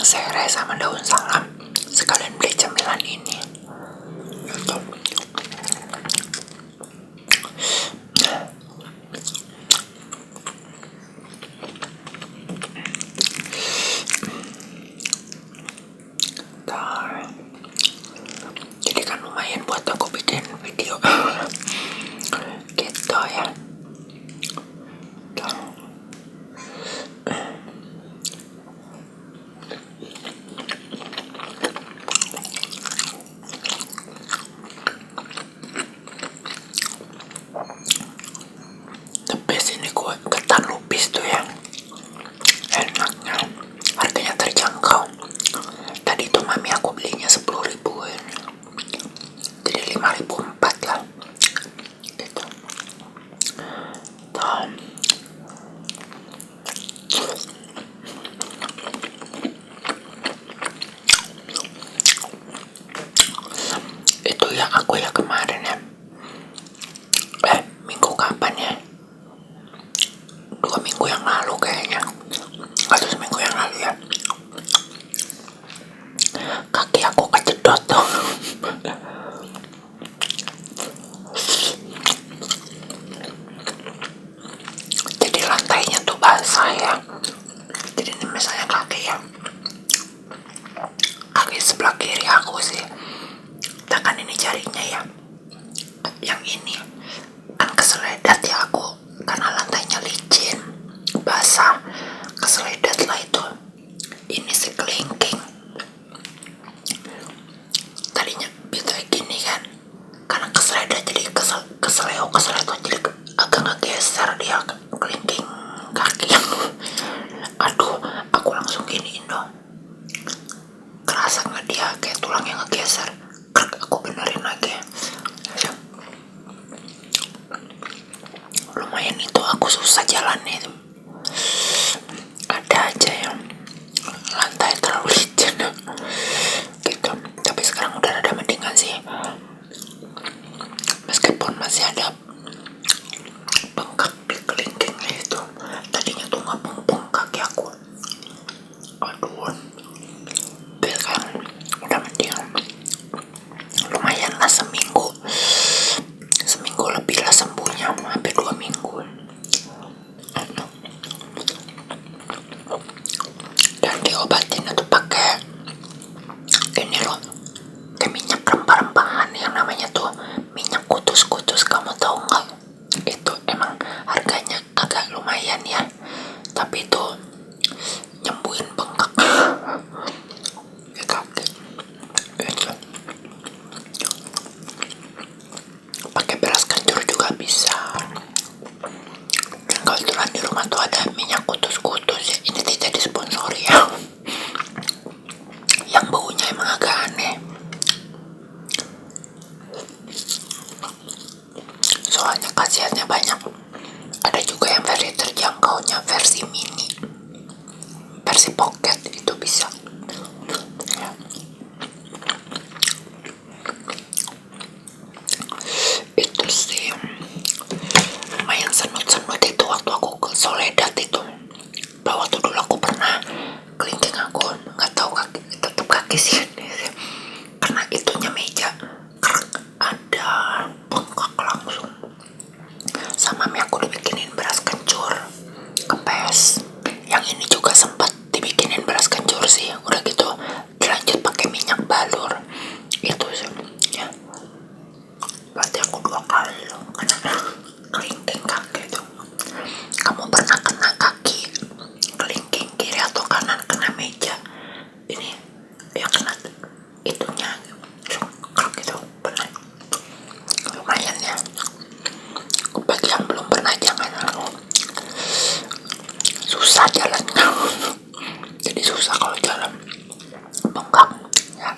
serai sama daun salam. Sekalian beli cemilan ini. Jadi kan lumayan buat aku bikin video gitu ya. The best ini ketan lupis tuh ya, enaknya, harganya terjangkau. Tadi tuh mami aku belinya 10.000-an, jadi 5.004 lah gitu. Tuh. Itu ya aku ya kemarin ya, minggu kapan ya, 2 minggu yang lalu kayaknya, atau seminggu yang lalu ya, kaki aku kejedot tuh. Jadi lantainya tuh basah ya. Jadi ini misalnya kaki ya, kaki sebelah kiri aku sih, tekan ini jarinya ya, yang ini kan keseledat ya aku, karena lantainya licin basah, keseledat lah itu. Ini si kelingking, tadinya bisa gini kan, karena keseledat jadi keseleo jadi agak ngegeser dia kelingking kaki. Aduh, aku langsung giniin dong, kerasa nggak dia kayak tulang yang ngegeser. Aku benerin lagi ya. Lumayan itu aku susah jalannya itu, ada aja yang lantai terlalu licin gitu. Tapi sekarang udah ada mendingan sih, meskipun masih ada bengkak di kelingkingnya itu. Tadinya tuh nggak bengkak kaki aku. Aduh, sekarang udah mendingan, lumayan lah, seminggu lebih lah sembuhnya, hampir 2 minggu. Dan diobatin itu pakai ini loh, kayak minyak rempah-rempahan yang namanya tuh minyak kutus-kutus. Kamu tahu nggak? Itu emang harganya agak lumayan ya, tapi itu nyembuhin bengkak di kaki gitu. Pakai beras kencur juga bisa. Dan kebetulan di rumah tuh ada minyak kutus-kutus ya. Ini tidak disponsori ya, yang baunya emang agak aneh, soalnya khasiatnya banyak. Ada juga yang versi terjangkaunya, versi mini, versi pocket itu bisa ya. Itu sih lumayan senut-senut itu waktu aku ke Soledad itu. Waktu dulu aku pernah kelingking aku nggak tahu kaki, tetap kaki sini karena itunya meja ada bengkak langsung. Sama mie aku dibikinin beras kencur kempes, yang ini juga sempat dibikinin beras kencur sih. Udah gitu dilanjut pakai minyak balur itu sih ya. Berarti aku 2 kali loh kena kelingking kaki itu. Kamu pernah kena kaki kelingking kiri atau kanan kena meja ini ya, kena itunya gitu, pernah? Lumayan ya. Bagi yang belum pernah, jangan, susah jalannya. Jadi susah kalau jalan bengkak ya.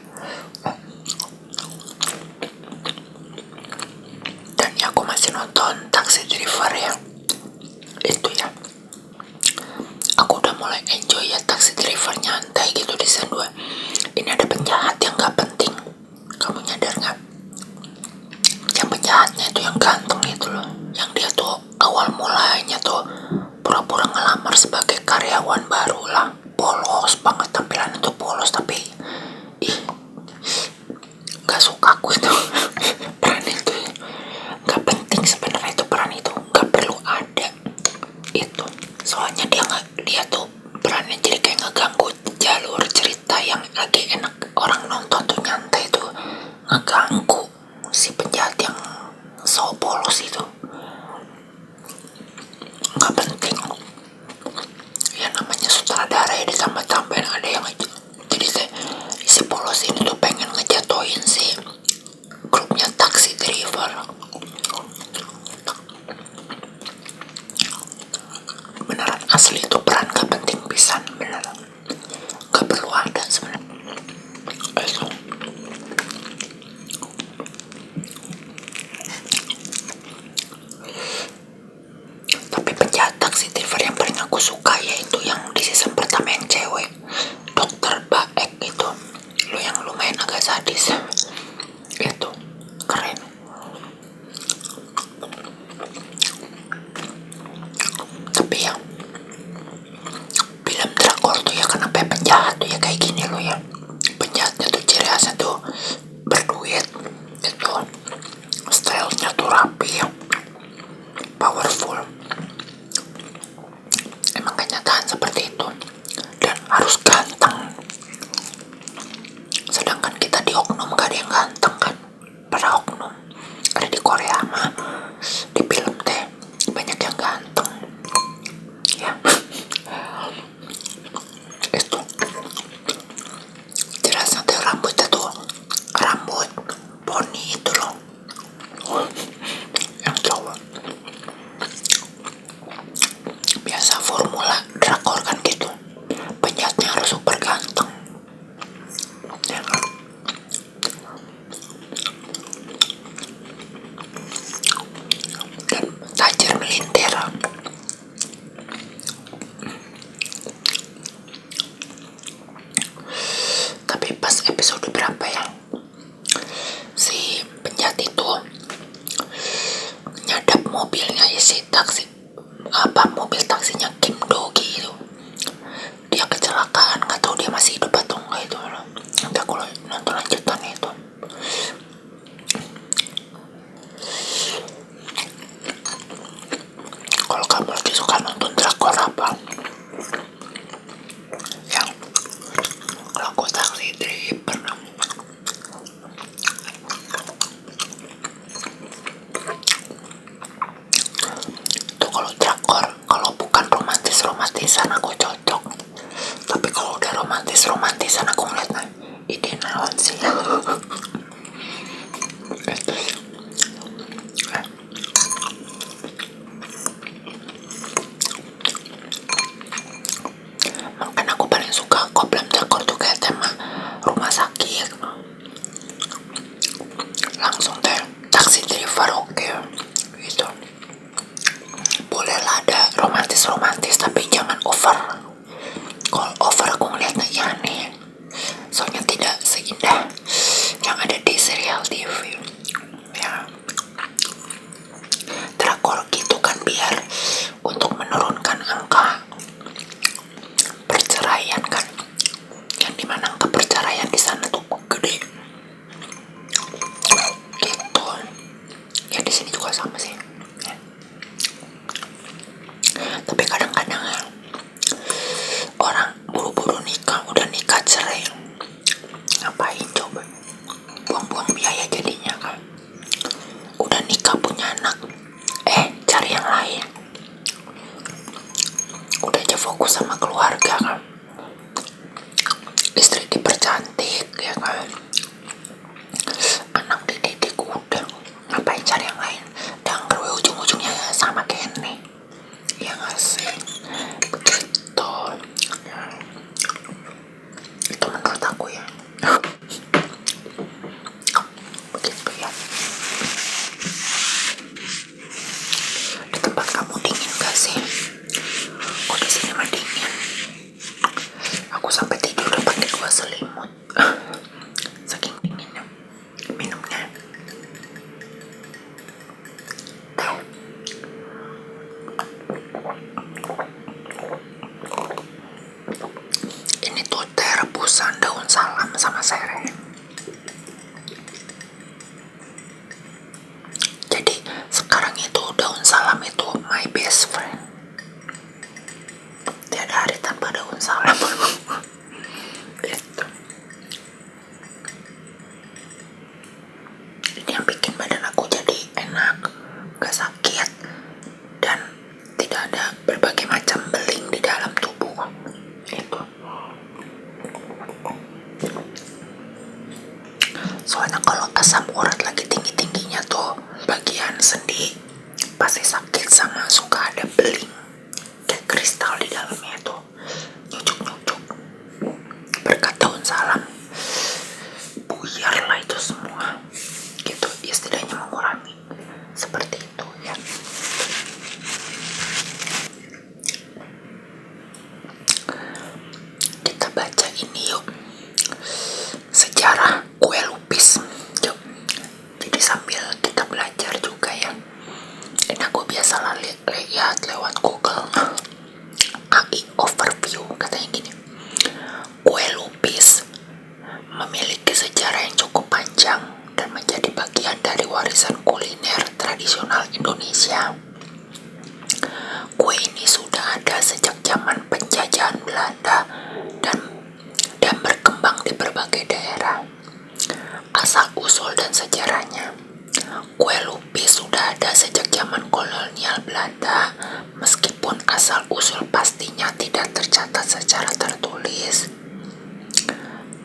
Dan ya aku masih nonton Taxi Driver ya, itu ya, aku udah mulai enjoy ya Taxi Driver, nyantai gitu di season 2. Ini ada penjahat yang gak penting, kamu nyadar gak? Yang penjahatnya itu yang ganteng itu loh, yang dia tuh awal mulanya tuh pura-pura ngelamar sebagai karyawan baru lah, polos banget tampilannya tuh, Soalnya dia tuh perannya jadi kayak ngeganggu jalur cerita yang lagi enak orang nonton tuh nyantai tuh, ngeganggu si penjahat yang so polos itu. Nggak penting ya, namanya sutradara ya, ditambah-tambahin ada yang jadi si polos ini tuh pengen ngejatoin si grupnya taxi driver. Beneran asli itu peran gak penting pisan, beneran gak perlu ada sebenarnya. Tapi penjahat taksi driver yang paling aku suka yaitu yang di season pertama yang cewek, Dokter Baek itu, lo yang lumayan agak sadis itu, keren. Tapi ya film drakor tuh ya kenapa penjahat tuh ya kayak gini lo ya, penjahatnya tuh ciri khasnya tuh berduit itu, stylenya tuh rapi ya, powerful. Emang kenyataan seperti itu, dan harus ganteng. Sedangkan kita di oknum gak ada yang ganteng kan, para oknum ada di Korea mah, di film teh banyak yang ganteng ya. Itu jelasnya tuh rambutnya tuh rambut poni itu loh, yang cowok. Biasa formula drakor kan gitu, penjahatnya harus super ganteng ya kan? Dan tajir melintir. Tapi pas episode berapa ya, si penjahat itu nyadap mobilnya si taksi, mobil taksinya Kim Dogi itu, dia kecelakaan, nggak tahu dia masih hidup atau enggak itu loh. Nanti aku nonton lanjutan itu. Kalau kamu lagi suka nonton drakor apa? Yang kalau aku taksi driver. Itu kalau drakor, kalau bukan romantisan aku cocok. Tapi kalau udah romantisan aku ngeliatnya ide naon sih. Makanya aku paling suka film drakor tuh kayak tema rumah sakit, langsung teh taksi driver oke. Gitu. Boleh lah ada romantis tapi jangan over. Kalau over aku ngeliatnya ya aneh, soalnya tidak seindah yang ada di serial TV ya. Drakor gitu kan biar untuk menurunkan angka perceraian kan, yang dimana angka perceraian di sana tuh gede gitu ya. Di sini juga sama sih ya. Tapi kadang-kadang ya, orang buru-buru nikah, udah nikah cerai, ngapain coba, buang-buang biaya jadinya kan. Udah nikah punya anak, cari yang lain, udah aja fokus sama keluarga kan, istri dipercantik ya kan, anak dididik, udah ngapain cari yang lain, dan ujung-ujungnya sama kayak ini ya gak sih, begitu ya. Itu menurut aku ya. Begitu ya. Di tempat kamu dingin gak sih? Kok di sini mah dingin, aku sampai tidur udah pakai 2 selimut. ada hari tanpa daun salam. Itu. Ini yang bikin badan aku jadi enak, gak sakit, dan tidak ada berbagai macam beling di dalam tubuh. Itu. Soalnya kalau asam urat lagi tinggi-tingginya tuh bagian sendi pasti sakit, sama suka ada beling kayak kristal di dalamnya tuh, nyucuk-nyucuk. Berkat daun salam buyar lah itu semua gitu, istilahnya mengurangi seperti itu ya. Kita baca ini yuk, sejarah kue lupis yuk. Jadi sambil kita belajar juga ya. Ini aku biasa lihat lewat Google AI overview, katanya gini: kue lupis memiliki sejarah yang cukup panjang dan menjadi bagian dari warisan kuliner tradisional Indonesia. Kue ini sudah ada sejak zaman penjajahan Belanda dan berkembang di berbagai daerah. Asal usul dan sejarahnya, kue lupis sudah ada sejak zaman kolonial Belanda, meskipun asal usul pastinya tidak tercatat secara tertulis.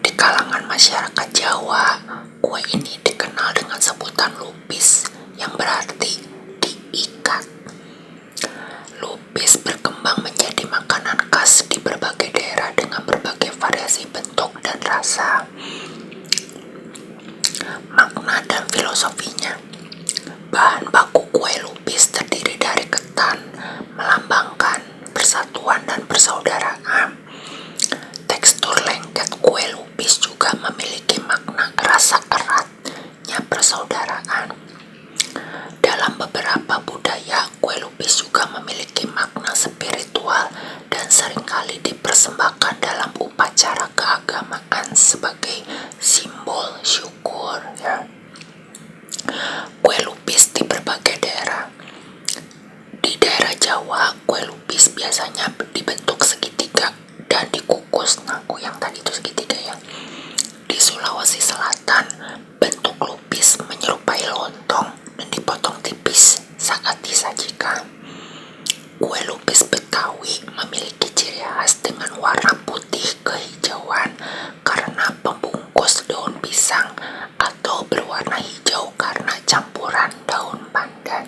Di kalangan masyarakat Jawa, kue ini dikenal dengan sebutan lupis, yang berarti diikat. Lupis berkembang menjadi makanan khas di berbagai daerah dengan berbagai variasi bentuk dan rasa. Makna dan filosofinya: bahan baku kue lupis terdiri dari ketan, melambangkan persatuan dan persaudaraan. Tekstur lengket kue lupis juga memiliki makna rasa eratnya persaudaraan. Dalam beberapa budaya, kue lupis juga memiliki makna spiritual dan seringkali dipersembahkan dalam upacara keagamaan sebagai simbol syukur ya. Kue lupis di berbagai daerah. Di daerah Jawa, kue lupis biasanya dibentuk segitiga dan dikukus. Nah, aku yang tadi itu segitiga ya. Di Sulawesi Selatan, bentuk lupis menyerupai lontong dan dipotong tipis saat disajikan. Kue lupis Betawi memiliki ciri khas dengan warna putih kehijauan karena pembungkus daun pisang, atau berwarna hijau karena campuran daun pandan.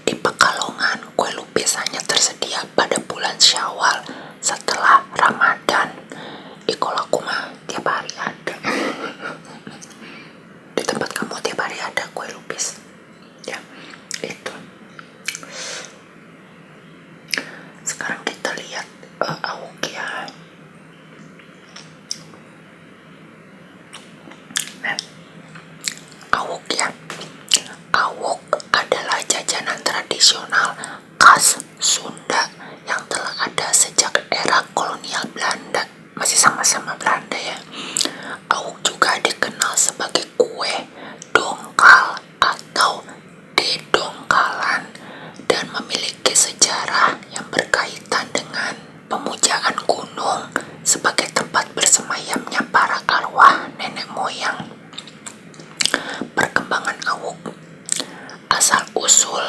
Di Pekalongan, kue lupis hanya tersedia pada bulan Syawal setelah Ramadan. Kalau aku mah tiap hari ada. Di tempat kamu tiap hari ada kue lupis ya. Itu. Sekarang kita lihat awuk ya. Nah, awuk ya. Awuk adalah jajanan tradisional khas Sunda yang telah ada sejak era kolonial Belanda. Masih sama-sama Belanda ya. Awuk juga dikenal sebagai kue dongkal atau dedongkalan dan memiliki sejarah yang berkaitan dengan pemujaan gunung sebagai tempat bersemayamnya para arwah nenek moyang. Perkembangan awuk. Asal usul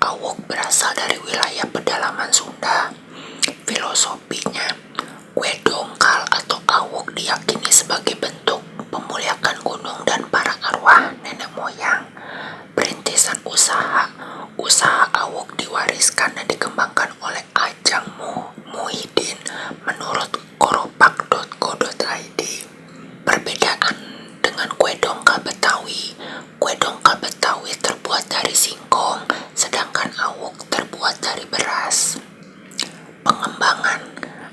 awuk berasal dari wilayah pedalaman Sunda. Filosofinya, kue dongkal atau awuk diyakini sebagai bentuk pemuliakan gunung dan para arwah nenek moyang. Perintisan usaha awuk diwariskan dan dikembangkan oleh Ajang Muhyiddin menurut koropak.co.id. Perbedaan dengan kue dongkal Betawi terbuat dari singkong, sedangkan awuk terbuat dari beras. Pengembangan.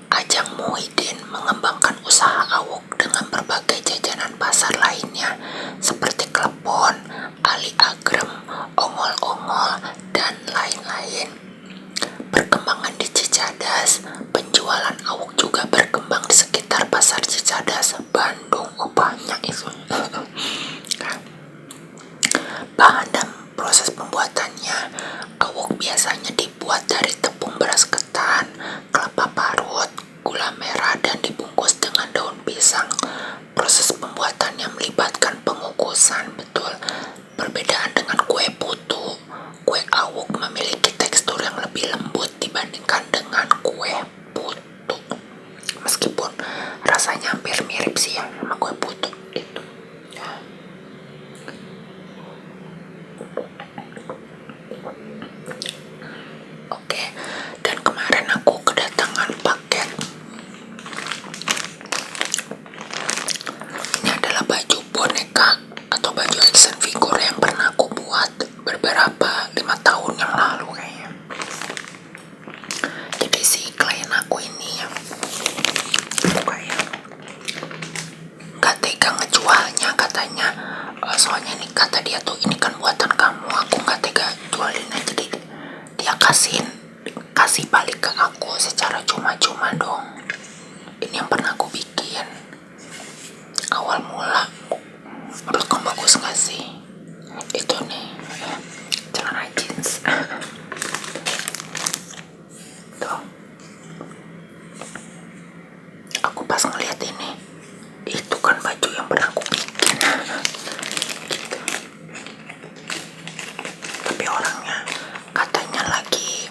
Ajang Muhyiddin mengembangkan usaha awuk dengan berbagai jajanan pasar lainnya seperti klepon, ali agrem, ongol-ongol, dan lain-lain. Perkembangan di Cicadas. Penjualan awuk juga berkembang di sekitar pasar Cicadas, Bandung. Oh, banyak itu. Bahan dan proses pembuatannya. Awuk biasanya dibuat dari tepung beras ketan, ini kata dia tuh, ini kan buatan kamu, aku nggak tega jualin aja. Jadi dia kasih balik ke aku secara cuma-cuma dong. Ini yang pernah aku bikin awal mula. Menurut kamu bagus gak sih? Itu nih celana jeans. Tuh, aku pas ngeliat ini, itu kan baju yang pernah aku bikin gitu. Tapi orangnya katanya lagi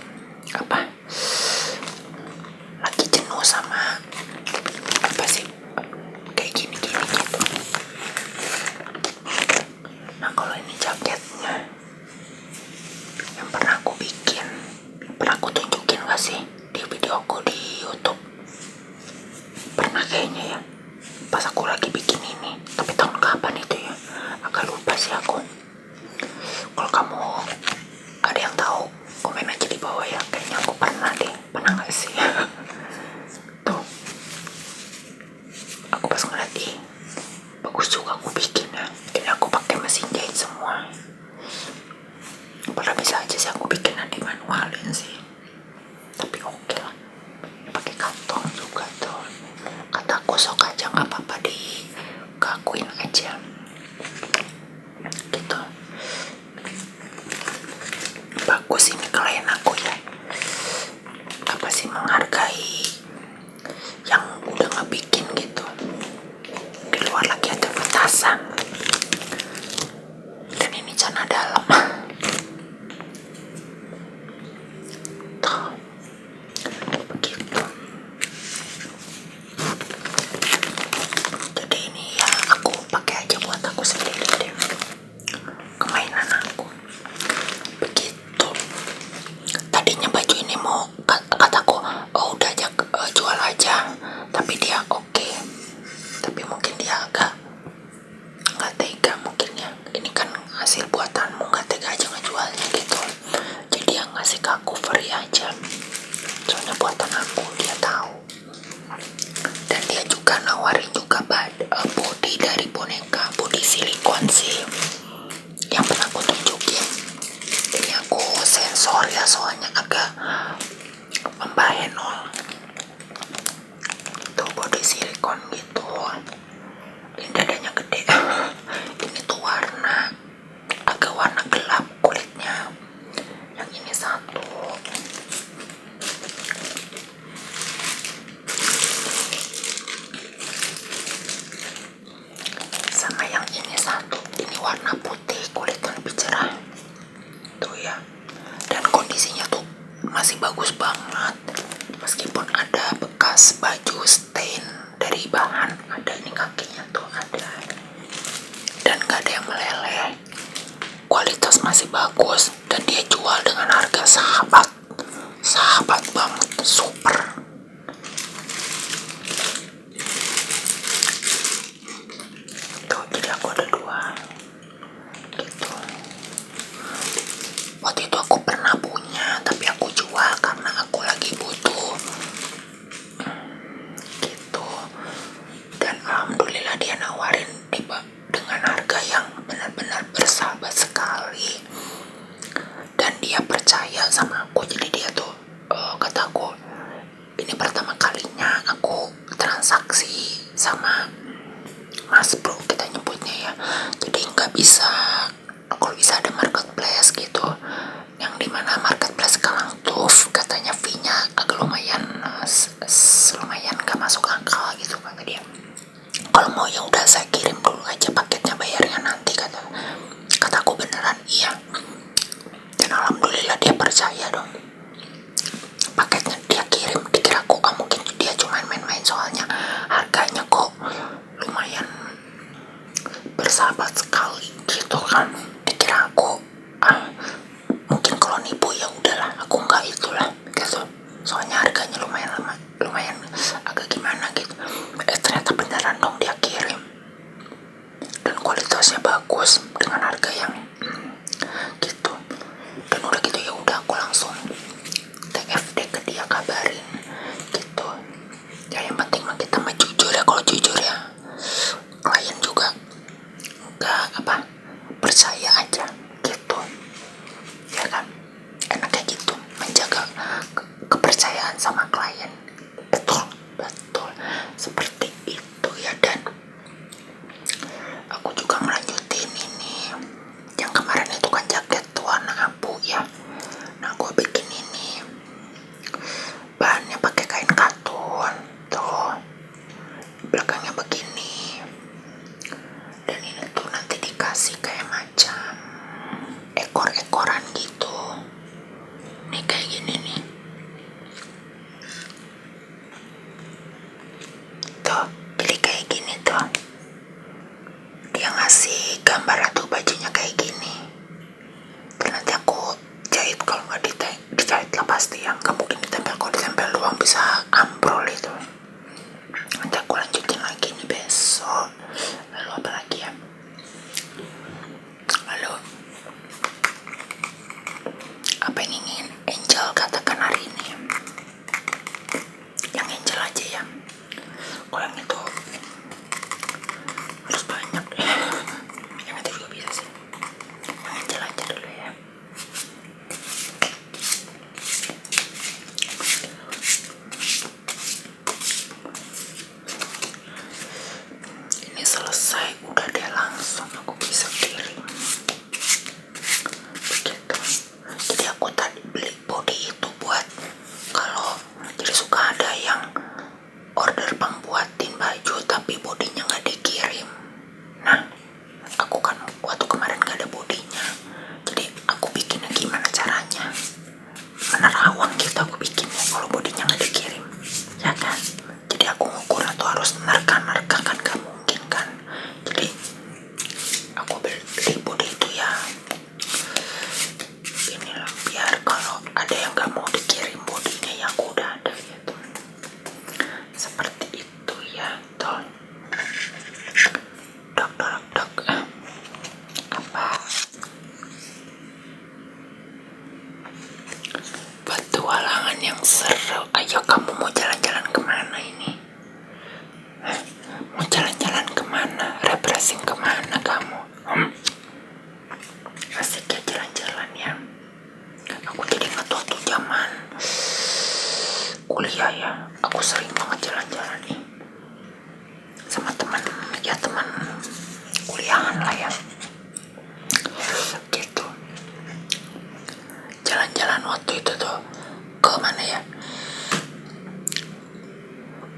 jenuh sama apa sih, kayak gini-gini gitu. Nah kalau ini jaketnya yang pernah aku bikin, pernah aku tunjukin gak sih di video aku di YouTube? Pernah kayaknya ya, pas aku lagi bikin ini. Tapi tahun kapan itu ya, agak lupa sih aku. Kalau kamu ada yang tahu, komen aja di bawah ya. Kayaknya aku pernah deh, pernah gak sih? Tuh, aku pas ngeliat, bagus juga aku bikinnya. Ini aku pakai mesin jahit semua. Padahal bisa aja sih aku bikin nanti manualin sih, tapi oke lah, pakai kantong juga tuh. Kataku sok aja, nggak apa-apa, dikakuin aja gitu. Bagus ini klien aku ya, apa sih, menghargai yang udah ngebikin gitu. Di luar lagi ada petasan, dan ini celana dalam. Tuh, begitu. Jadi ini ya aku pakai aja buat aku sendiri deh, kemainan aku. Begitu. Tadinya baju ini mau kataku, oh udah aja jual aja, tapi dia oke. Tapi mungkin dia agak nggak tega mungkin ya, ini kan hasil buatanmu, nggak tega aja ngejualnya gitu. Jadi dia ngasih ke aku free aja, soalnya buatan aku, dia tahu. Dan dia juga nawarin juga body dari boneka, body silikon sih, yang pernah aku tunjukin. Ini aku sensor ya, soalnya agak membahenol. Tuh body silikon gitu. Ini dadanya gede. Ini tuh agak warna gelap kulitnya. Yang ini satu. Sama yang ini satu. Ini warna putih, kulitnya lebih cerah. Tuh ya. Dan kondisinya tuh masih bagus banget. Meskipun ada bekas baju stain dari bahan, ada ini kakinya tuh ada. Dan gak ada yang meleleh. Kualitas masih bagus, dan dia jual dengan harga sahabat banget, super. Tuh, jadi aku ada dua gitu. Waktu itu aku pernah punya, tapi aku jual karena aku lagi butuh gitu. Dan alhamdulillah dia nawarin dengan harga yang benar-benar bersahabat sekali. Dan dia percaya sama aku, jadi dia tuh kataku, ini pertama kalinya aku transaksi sama Mas Bro, kita nyebutnya ya. Jadi nggak bisa, kalau bisa ada marketplace gitu, yang dimana marketplace sekarang tuh katanya fee-nya agak lumayan gak masuk akal gitu kata dia. Kalau mau ya udah saya kirim dulu aja paketnya, bayarnya nanti, kataku. Beneran iya. Dan alhamdulillah dia percaya dong, paketnya dia kirim. Dikira aku mungkin dia cuma main-main, soalnya harganya kok lumayan bersahabat sekali gitu kan. Dikira aku mungkin kalau nipu, ya udahlah aku nggak itulah gitu, soalnya harganya lumayan agak gimana gitu. Ternyata beneran dong dia kirim, dan kualitasnya bagus dengan harga yang gitu. Dan udah gitu ya udah aku langsung TFD ke dia, kabarin gitu ya. Yang penting mah kita mah jujur ya. Kalau jujur ya, klien juga nggak Kalau yang itu harus banyak deh. Yang itu juga bisa sih. Yang aja dulu ya. Ini selesai, udah deh, langsung aku bisa kirim. Begitu. Jadi aku tadi beli body itu buat kalau jadi suka ada yang order bang buatin baju tapi bodinya nggak dikirim. Nah, aku kan waktu kemarin gak ada bodinya, jadi aku bikinnya gimana caranya, menerawang gitu aku bikinnya kalau bodinya nggak dikirim, ya kan? Jadi aku ngukur atau harus nerka kan gak mungkin kan. Jadi aku beli body itu ya inilah, biar kalau ada yang gak mau dikirim bodinya yang udah ada gitu. Seperti itu ya, tol. Dok. Apa? Petualangan yang seru. Ayo, kamu mau jalan-jalan kemana ini? Mau jalan-jalan kemana? Refreshing kemana kamu? Asik ya jalan-jalan ya. Aku jadi ingat waktu zaman kuliah ya, aku sering banget jalan-jalan nih sama teman kuliahan lah ya. Gitu. Jalan-jalan waktu itu tuh ke mana ya?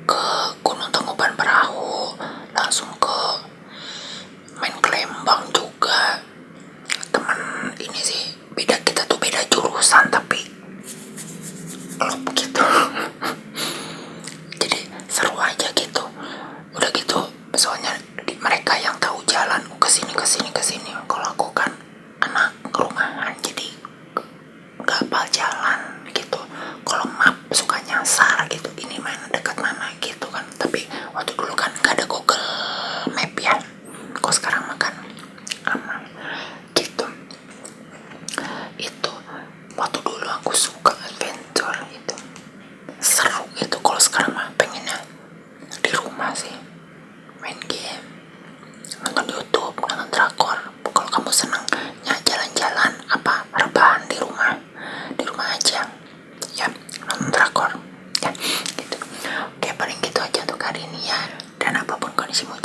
Ke Gunung Tangkuban Perahu, langsung ke main ke Lembang juga. Teman ini sih kita tuh beda jurusan tapi klub gitu. Jadi seru aja gitu. Udah gitu soalnya mereka yang tahu jalan kesini. Kalau aku kan anak rumahan jadi gak hafal jalan gitu. Kalau map suka nyasar gitu, ini mana dekat mana gitu kan. Tapi waktu dulu kan gak ada Google Map ya. Kalau sekarang makan aman gitu. Itu waktu dulu aku suka adventure itu, seru gitu. Kalau sekarang mah pengennya di rumah sih, main game, nonton YouTube, nonton drakor. Kalau kamu senangnya jalan-jalan apa rebahan di rumah aja ya, nonton drakor ya gitu. Oke, paling gitu aja untuk hari ini ya. Dan apapun kondisimu,